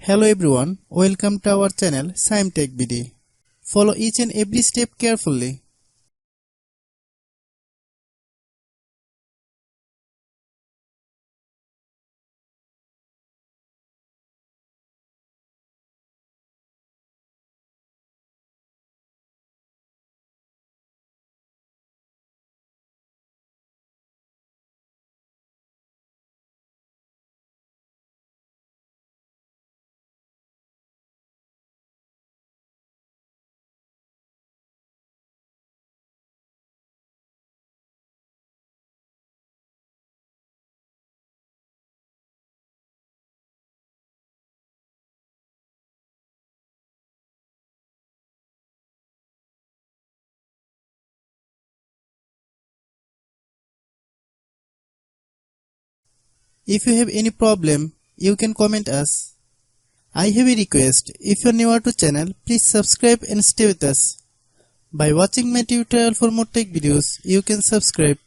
Hello everyone, welcome to our channel Shaem TechBD. Follow each and every step carefully. If you have any problem, you can comment us. I have a request, if you are new to channel, please subscribe and stay with us. By watching my tutorial for more tech videos, you can subscribe.